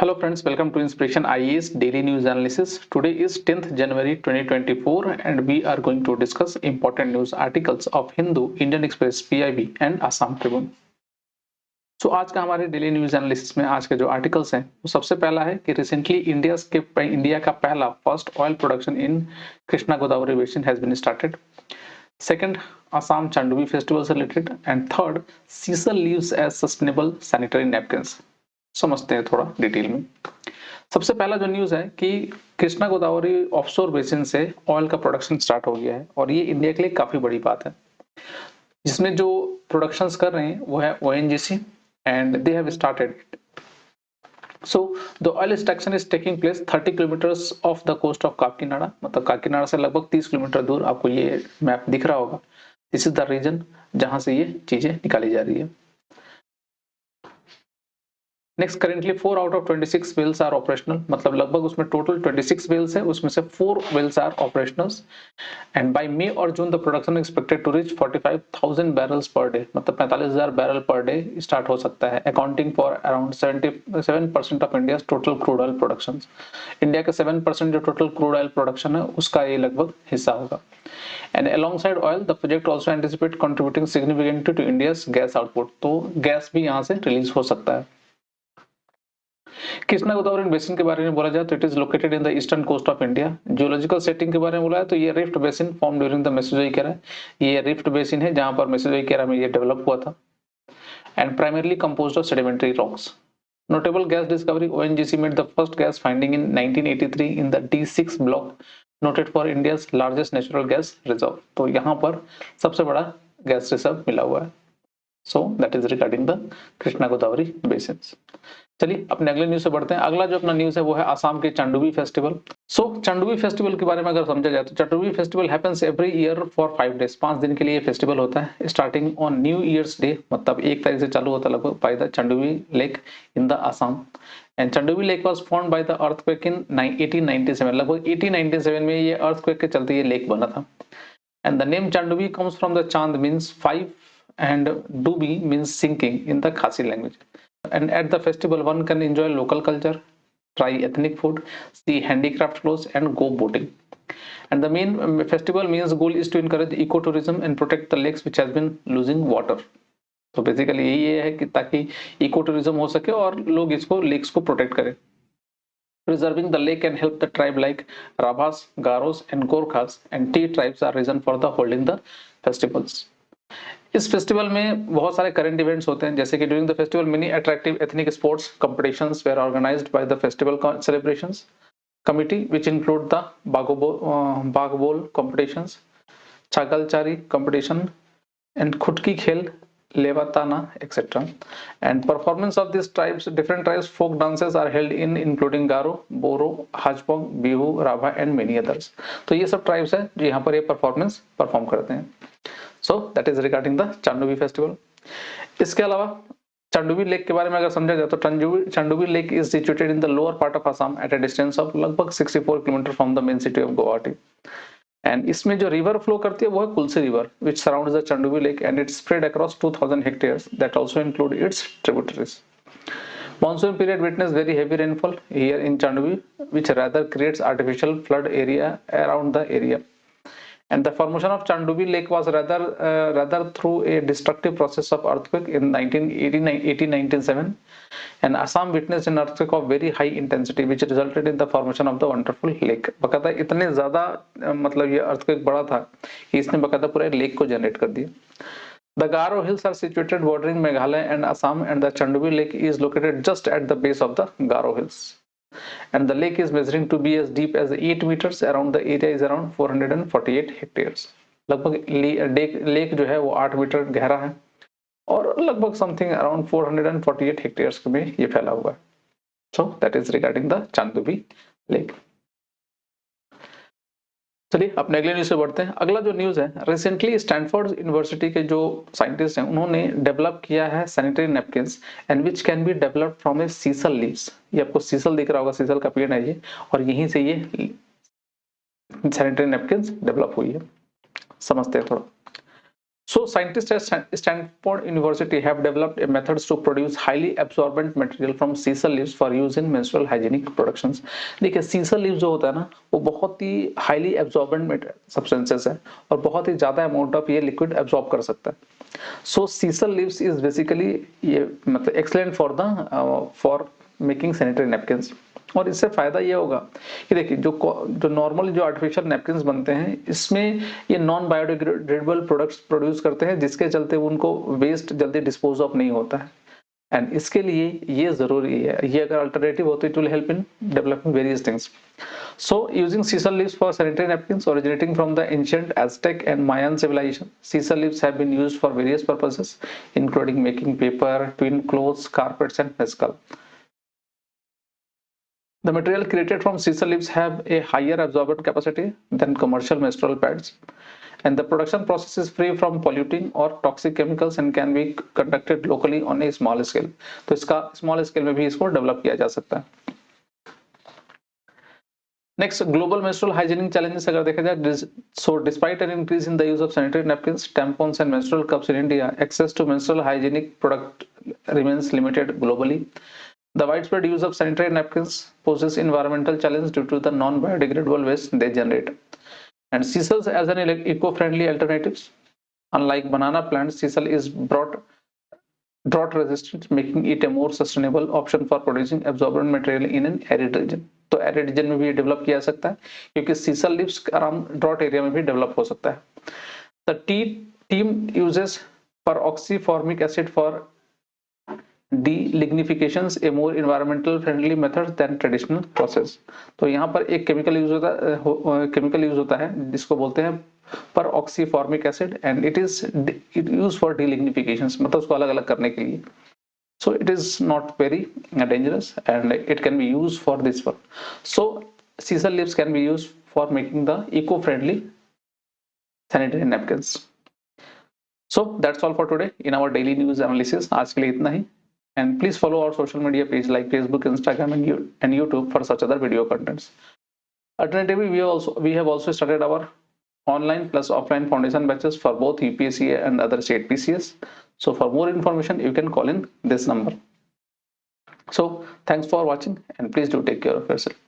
Hello friends, welcome to Inspiration IAS Daily News Analysis. Today is 10th January 2024 and we are going to discuss important news articles of Hindu, Indian Express, PIB and Assam Tribune. आज का हमारे daily news analysis में आज के जो articles हैं वो सबसे पहला है कि रिसेंटली इंडिया का पहला first oil production in Krishna Godavari basin has been started. Second, Assam Chandubi festival से related. And third, sisal leaves as sustainable sanitary napkins. समझते हैं थोड़ा डिटेल में. सबसे पहला जो न्यूज है कि कृष्णा गोदावरी ऑफशोर बेसिन से ऑयल का प्रोडक्शन स्टार्ट हो गया है और ये इंडिया के लिए काफी बड़ी बात है. जिसमें जो प्रोडक्शंस कर रहे हैं वो है ONGC and they have started it. So the oil extraction is taking place 30 kilometers off the coast of Kakinada. मतलब काकीनाडा से लगभग 30 किलोमीटर दूर. आपको ये मैप दिख रहा होगा. दिस इज द रीजन जहां से ये चीजें निकाली जा रही है. Next, currently 4 out of 26 wells are operational. मतलब लगभग उसमें टोटल 26 वेल्स है, उसमें से 4 wells are operationals. And by May और June the production expected to reach 45,000 barrels per day. मतलब 45,000 बैरल पर डे स्टार्ट हो सकता है, accounting for around 77% of India total crude oil production. India के 7% जो टोटल क्रूड ऑयल प्रोडक्शन है उसका ये लगभग हिस्सा होगा. And alongside oil, the project also anticipate contributing significantly to India's gas output. तो गैस भी यहाँ से रिलीज हो सकता है. कृष्णा गोदावरी बेसिन के बारे में बोला जाए तो it is located in the eastern coast of India. Geological setting के बारे में बोला है तो ये rift basin form during the Mesozoic era. ये रिफ्ट बेसिन है जहां पर मेसोजोइक एरा में ये डेवलप हुआ था. And primarily composed of sedimentary rocks. Notable gas discovery, ONGC made the first gas finding in 1983 in the D6 block noted for India's largest natural gas reserve. तो यहाँ पर सबसे बड़ा गैस रिजर्व मिला हुआ है. So that is regarding the Krishna Godavari basin. चलिए अपने अगले न्यूज से बढ़ते हैं. अगला जो अपना न्यूज है वो है आसाम के चांडुबी फेस्टिवल. चांडुबी फेस्टिवल के बारे में अगर समझा जाए तो Chandubi festival happens every year for 5 days. 5 दिन के लिए ये फेस्टिवल होता है. Starting on new year's day, मतलब 1 तारीख से चालू होता है लगभग by the Chandubi lake in the Assam. And Chandubi lake was formed by the earthquake in 1897. लगभग 1897 में ये अर्थक्वेक के चलते ये लेक बना था. And the name Chandubi comes from the chand means 5 and dubi means sinking in the Khasi language. And at the festival one can enjoy local culture, try ethnic food, see handicraft clothes and go boating. And the main festival means goal is to encourage ecotourism and protect the lakes which has been losing water. तो basically यही है कि ताकि eco tourism हो सके और लोग इसको लेक्स को प्रोटेक्ट करें. Preserving the lake can help the tribe like Rabhas, Garos and Gorkhas and Tea tribes are reason for the holding the festivals. इस फेस्टिवल में बहुत सारे करंट इवेंट्स होते हैं, जैसे कि during the festival many attractive ethnic sports competitions were organised by the festival celebrations committee which include the बागबोल competitions, छागलचारी कंपटीशन एंड खुटकी खेल, लेवाताना etcetera. And performance of this tribes, different tribes folk dances are held in including Garo, Boro, Hajong, Bihu, Rabha and many others. तो ये सब tribes है जो यहाँ पर ये परफॉर्मेंस परफॉर्म करते हैं. So that is regarding the Chandubi festival. इसके अलावा चांडुबी लेक के बारे में अगर समझा जाए तो Chandubi lake is situated in the lower part of Assam at a distance of लगभग 64 kilometre from the main city of Guwahati. And इसमें जो रिवर फ्लो करती है वो है Kulsi river which surrounds the Chandubi lake and it's spread across 2000 hectares that also include its tributaries. Monsoon period witness very heavy rainfall here in Chandubi which rather creates artificial flood area around the area. And the formation of Chandubi Lake was rather through a destructive process of earthquake in 1897. And Assam witnessed an earthquake of very high intensity which resulted in the formation of the wonderful lake. बकायदा इतने ज्यादा मतलब ये earthquake बड़ा था कि इसने बकायदा पूरा लेक को जनरेट कर दिया. The Garo hills are situated bordering Meghalaya and Assam, and the Chandubi Lake is located just at the base of the Garo hills. And the lake is measuring to be as deep as 8 meters. Around the area is around 448 hectares. लगभग lake जो है वो 8 metre गहरा है और लगभग something around 448 hectares में ये फैला हुआ है. So that is regarding the Chandubi lake. चलिए अपने अगले न्यूज से बढ़ते हैं. अगला जो न्यूज है, रिसेंटली स्टैनफोर्ड यूनिवर्सिटी के जो साइंटिस्ट हैं उन्होंने डेवलप किया है sanitary napkins and which can be developed from A sisal leaves. ये आपको सीसल दिख रहा होगा, सीसल का पेड़ है ये, और यहीं से ये सैनिटरी नैपकिन्स डेवलप हुई है. समझते हैं थोड़ा. So scientists at Stanford University have developed a methods to produce highly absorbent material from sisal leaves for use in menstrual hygienic productions. देखिए सीसल लीव जो होता है ना वो बहुत ही हाईली एब्जॉर्बेंट सब्सटेंसेस है और बहुत ही ज्यादा अमाउंट ऑफ ये लिक्विड एब्जॉर्ब कर सकता है. सो सीसल लीव्स इज बेसिकली ये मतलब excellent for the for making sanitary napkins. और इससे फायदा ये होगा कि देखिए जो नॉर्मल जो आर्टिफिशियल नैपकिन्स बनते हैं इसमें ये नॉन बायोडिग्रेडेबल प्रोडक्ट्स प्रोड्यूस करते हैं जिसके चलते उनको वेस्ट जल्दी डिस्पोज ऑफ नहीं होता है. एंड इसके लिए ये जरूरी है, ये अगर अल्टरनेटिव होते it will help in developing various things. So, using sisal leaves for sanitary napkins originating from the ancient Aztec and Mayan civilization, sisal leaves have been used for various purposes, including making paper, twin clothes, carpets, and mezcal. The material created from sisal leaves have a higher absorbent capacity than commercial menstrual pads, and the production process is free from polluting or toxic chemicals and can be conducted locally on a small scale. तो इसका small scale में भी इसको develop किया जा सकता है. Next global menstrual hygienic challenges अगर देखा जाए, so despite an increase in the use of sanitary napkins, tampons and menstrual cups in India, access to menstrual hygienic product remains limited globally. The widespread use of sanitary napkins poses environmental challenge due to the non-biodegradable waste they generate. And sisal as an eco-friendly alternatives, unlike banana plants, sisal is drought resistant, making it a more sustainable option for producing absorbent material in an arid region. तो arid region में भी develop किया जा सकता है क्योंकि sisal leaves आराम drought area में भी डेवलप हो सकता है. The team uses peroxyformic acid for delignifications, a more environmental friendly method than traditional process. तो यहाँ पर एक केमिकल यूज होता है जिसको बोलते हैं peroxyformic acid and it used for delignifications, मतलब उसको अलग अलग करने के लिए. So it is not very dangerous and it can be used for this one. So sisal leaves can be used for making the eco-friendly sanitary napkins. So that's all for today in our daily news analysis. आज के लिए इतना ही. And please follow our social media page like Facebook, Instagram, and YouTube for such other video contents. Alternatively, we have also started our online plus offline foundation batches for both UPSC and other state PCS. So for more information, you can call in this number. So thanks for watching and please do take care of yourself.